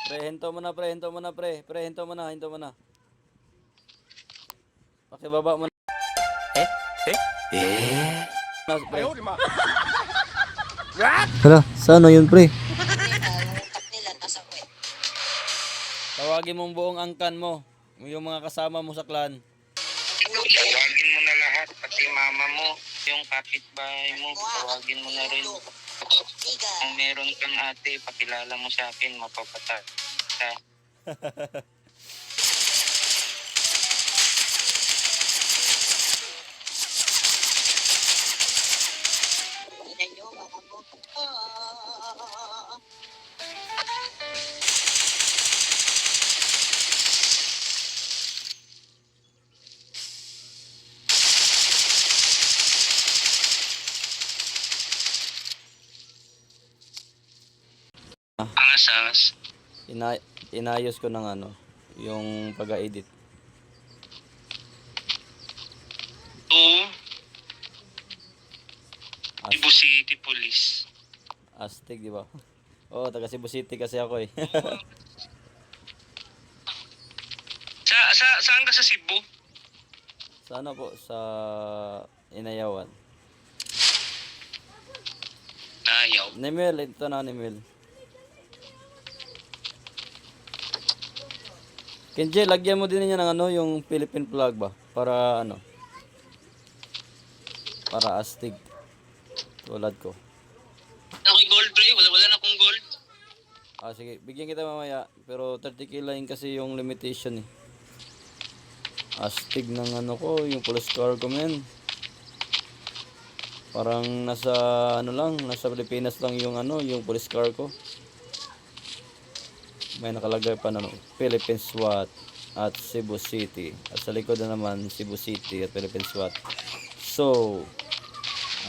Pre, hinto mo na, pre. Hinto mo na, pre. Pre, hinto mo na. Hinto mo na. Pakibaba mo na, pre. Hala, sana yun pre? Tawagin mong buong angkan mo. Yung mga kasama mo sa clan. Tawagin mo na lahat, pati mama mo, yung kapitbahay mo, tawagin mo na rin. Kung meron kang ate, pakilala mo sa akin, mapapata. Angas-angas. Inayos ko ng ano, yung pag-edit. Oo. Cebu City Police. Astig, di ba? Oo, taga Cebu City kasi ako eh. Saan ka sa Cebu? Sa ano po, sa Inayawan. Nayaw. Nimel, ito na Nimel. Kenji, lagyan mo din niya ng ano, yung Philippine flag ba? Para ano? Para astig. Tulad ko. Ako'y gold, pre. Wala na akong gold. Ah, sige. Bigyan kita mamaya. Pero 30k lang kasi yung limitation eh. Astig ng ano ko, yung police car ko, men. Parang nasa ano lang, nasa Pilipinas lang yung ano, yung police car ko. May nakalagay pa na Philippine SWAT at Cebu City. At sa likod na naman Cebu City at Philippine SWAT. So,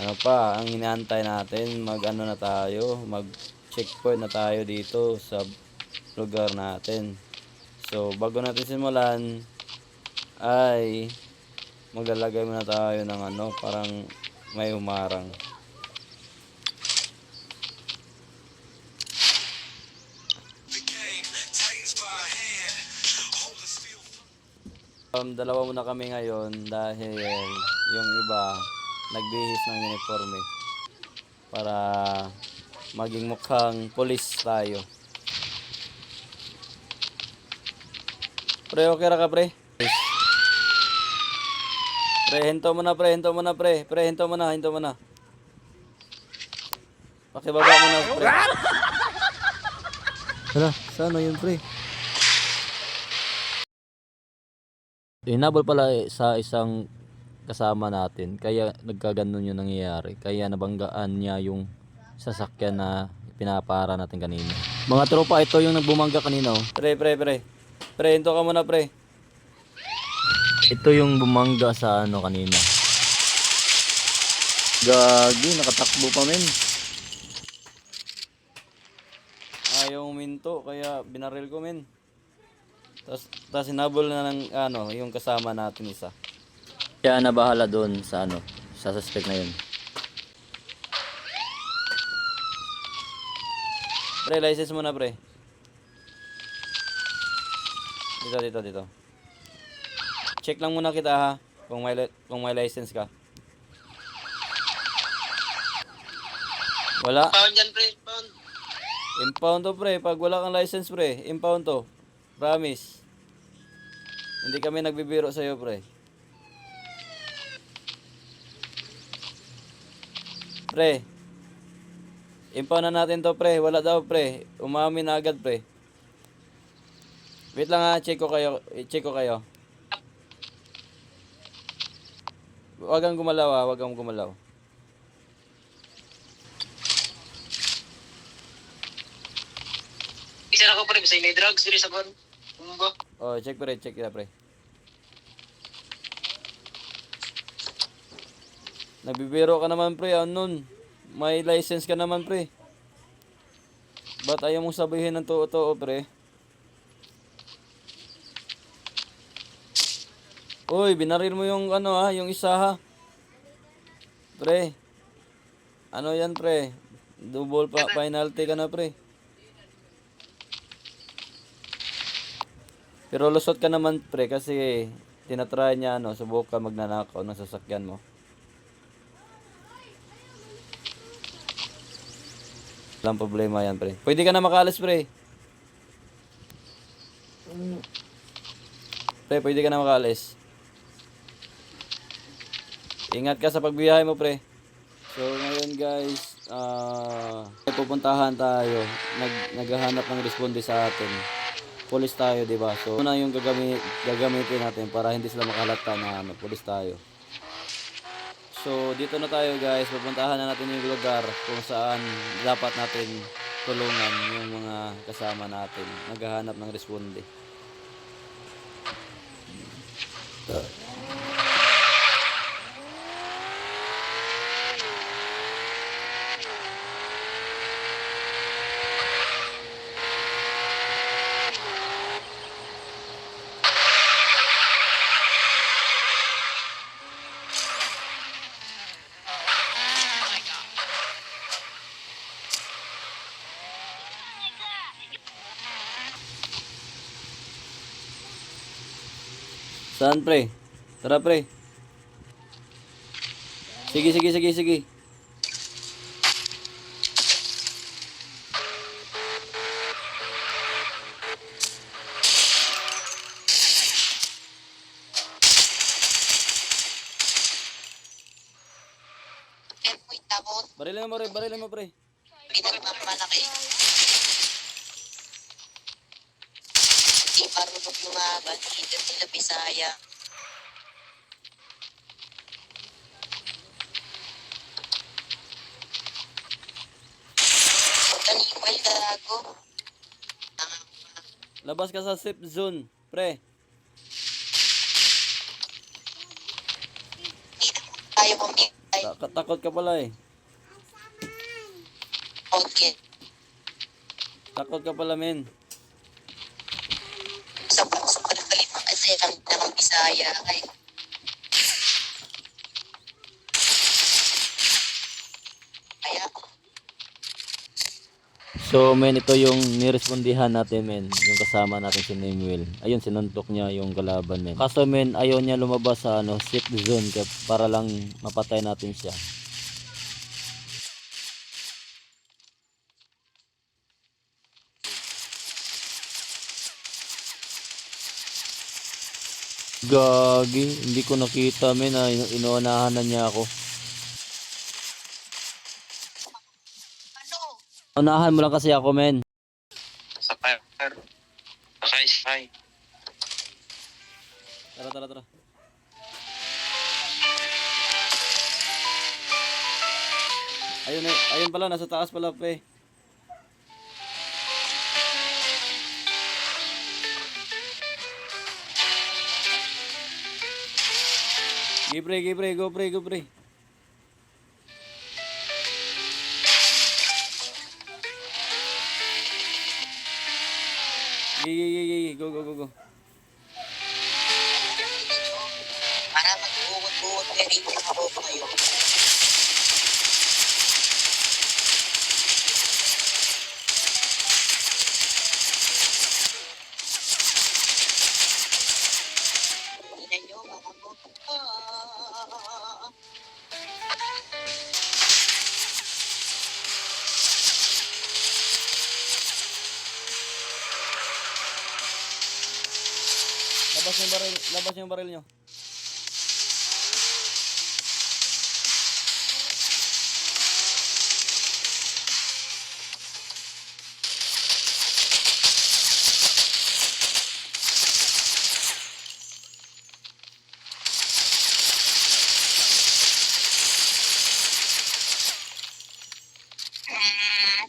ano pa ang inaantay natin? Mag-ano na tayo, mag-checkpoint na tayo dito sa lugar natin. So, bago natin simulan ay maglalagay muna tayo ng ano, parang may umarang. Dalawa muna kami ngayon dahil yung iba nagbihis ng uniforme para maging mukhang pulis tayo. Pre, okay ra ka, pre? Pre, hinto mo na, pre. Hinto mo na, pre. Pre, hinto mo na. Hinto mo na. Pakibaba mo na, pre. Hala, sana yun pre? Hinabol pala sa isang kasama natin. Kaya nagkaganon yung nangyayari. Kaya nabanggaan niya yung sasakyan na pinapara natin kanina. Mga tropa, ito yung nagbumangga kanina. Oh. Pre, pre, pre. Pre, hinto ka muna, pre. Ito yung bumangga sa ano kanina. Gagi, nakatakbo pa men. Ayaw minto, kaya binaril ko men. Tapos hinabol na ng ano, yung kasama natin isa. Kaya nabahala doon sa ano, sa suspect na yun. Pre, license mo na pre. Dito. Check lang muna kita ha, kung may license ka. Wala? Pound yan, pre. Pound. Impound to pre, pag wala kang license pre, impound to. Promise. Hindi kami nagbibiro sa'yo pre. Pre, impound na natin to pre, wala daw pre. Umamin na agad pre. Wait lang ha, check ko kayo. Wag kang gumalaw ha, wag kang gumalaw. Isa na ko, pre. Bisa may drugs, dire sa kon. Kumba. Oh, check kita pre. Nagbibiro ka naman pre, anon. May license ka naman pre. Ba't ayaw mong sabihin ng totoo pre? Uy, binaril mo yung ano ha, yung isa ha. Pre. Ano yan pre? Double penalty ka na pre. Pero lusot ka naman pre kasi tinatry niya subukan magnanakaw ng sasakyan mo. Walang problema yan pre. Pwede ka na makaalis pre. Pre, pwede ka na makaalis. Ingat ka sa pagbiyahe mo pre. So ngayon guys, may pupuntahan tayo. Naghahanap ng responde sa atin. Pulis tayo, 'di ba? So una yung gagamitin natin para hindi sila makahalata na pulis tayo. So dito na tayo guys, pupuntahan na natin yung lugar kung saan dapat natin tulungan yung mga kasama natin. Naghahanap ng responde. Saan pre? Tara pre. Sige. Tapos, Barilin mo pre. pinagmamalaki. Hindi marunong lumaban. Dito sila Bisaya. Kaniwal gago. Labas ka sa safe zone, pre. Tayo kumikay. Takot ka pala eh. Okay. Takot ka pala men. Sa pagsukalit kasi ng Bisaya. Kaya So men, ito yung nirespondihan natin men, yung kasama natin si Nemuel. Ayun, sinuntok niya yung kalaban men. Kaso men, ayaw niya lumabas sa safe zone para lang mapatay natin siya. Gagi, hindi ko nakita men, inuunahan na niya ako. Unahan mo lang kasi ako men. sa fire. Sakay. Tara. Ayun pala, nasa taas pala pre. Go pre. Go. Para mag-uwot-uwot na rin ako kayo. Tingnan nyo, mga mo. Labas yung baril nyo.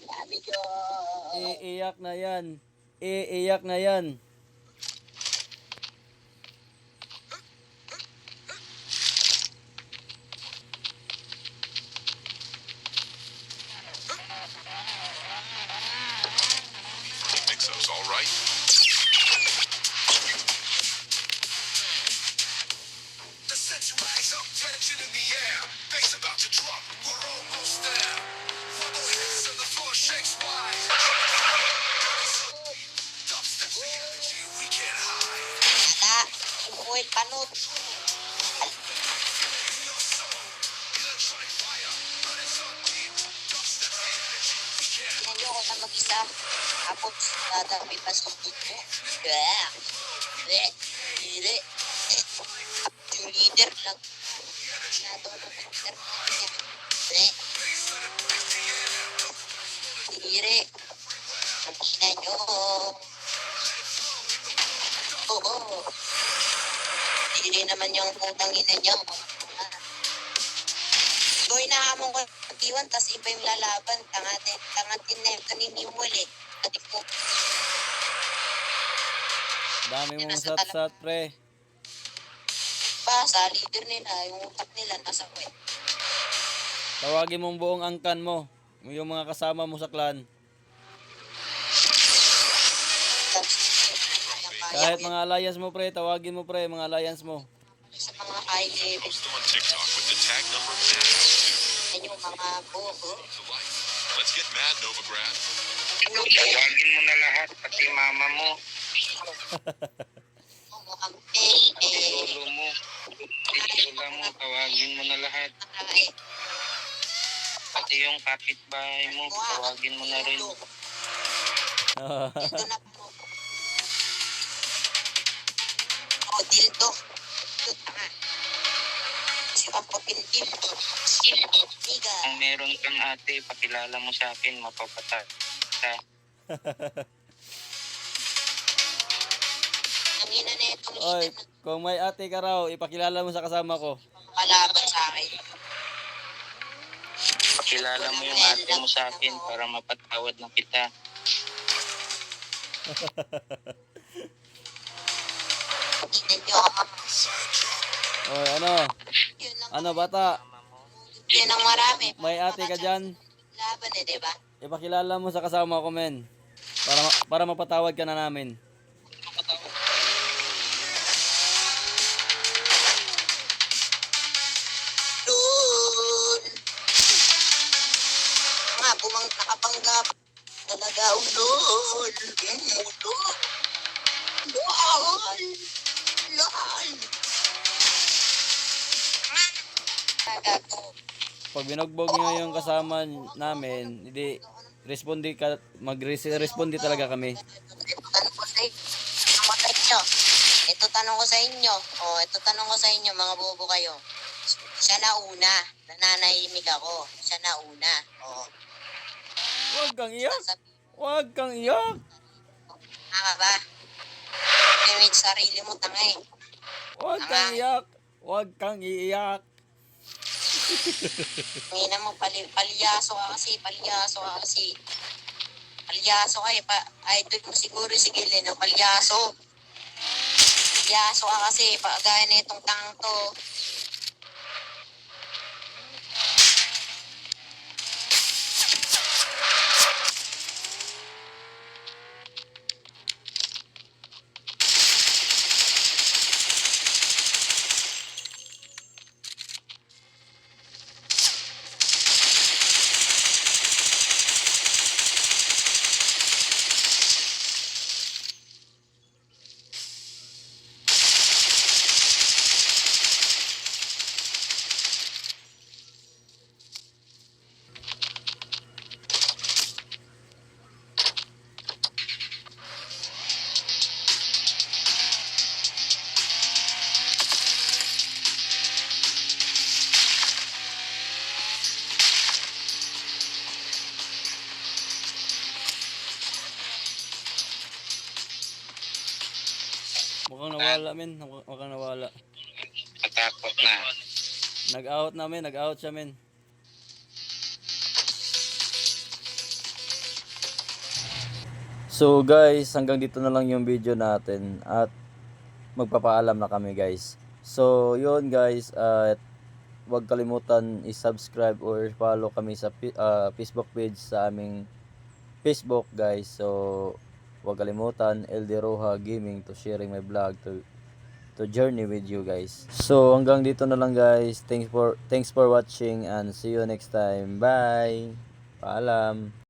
Sabi ko. Iiyak na yan. Mix-up's all right. The sensualize up, tension in the air. Bass about to drop, we're almost there. Rubble hits and the floor shakes wide. Dubstep the energy we can't hide. Ayoko na mag-isa. Tapos, dadami pa sa dito. Yeah. Hindi. Yung leader lang. Natulog ng internet niya. Hindi. Ang ina nyo. Oo. Hindi naman yung putang ina nyo. So, inahamon ko ng T1, tas iba yung lalaban. Tangatin na yung kanining wali. Adik ko. Dami mong sat-sat, pre. Sa leader nila, yung utak nila nasa kwet. Tawagin mong buong angkan mo. Yung mga kasama mo sa clan. Tapos, Kahit mga alliance mo, pre. Tawagin mo, pre. Mga alliance mo. sa mga high level, Post them on TikTok with the tag number MAD. yan yung mga bobo. To life. Let's get mad, Novigrad. Tawagin mo na lahat, pati mama mo, Mukhang lolo mo, lola mo, tawagin mo na lahat. Pati yung kapitbahay mo, tawagin mo na rin. Dildo na po. Dildo. Dildo, tanga. Si Pampapin dildo. Niga. Kung meron kang ate, pakilala mo sa akin, mapapata. Ang ina na itong Oy, leader na kung may ate ka raw, ipakilala mo sa kasama ko. kalaban sa akin. Pakilala mo yung ate mo sa akin para mapatawad na kita. Ina nyo. Oy, ano? Yun lang. Ano, bata? Yun ang marami. May ate ka dyan? Laban eh, diba? Ipakilala mo sa kasama ko, men. Para mapatawad ka na namin. Doon. Nga, nakapanggap. Talaga, ulol. Ulol. Lol. Lol. Gago. Pag binugbog nyo yung kasama namin, hindi, mag-respondi talaga kami. Ito tanong ko sa inyo. Ito tanong ko sa inyo, mga bobo kayo. Siya na una. Nananahimik ako. Siya na una. Huwag kang iyak! Sasabihin Huwag kang iyak! ka ba? Damage sarili mo, tanga eh. Huwag kang iyak! Huwag kang iiyak! Ngina mo, palyaso ka kasi. Palyaso ka kasi. Palyaso ka eh. Idol mo siguro si Gillen, no? Palyaso. Palyaso ka kasi. Gaya na itong tangto. Mukhang nawala, men. Mukhang nawala. Natakot na. Nag-out siya, men. So guys, hanggang dito na lang yung video natin at magpapaalam na kami, guys. So yun guys, huwag kalimutan i-subscribe or follow kami sa Facebook page sa aming Facebook, guys. So huwag kalimutan LD Roja Gaming to sharing my vlog to journey with you guys. So hanggang dito na lang guys. Thanks for watching and see you next time. Bye. Paalam.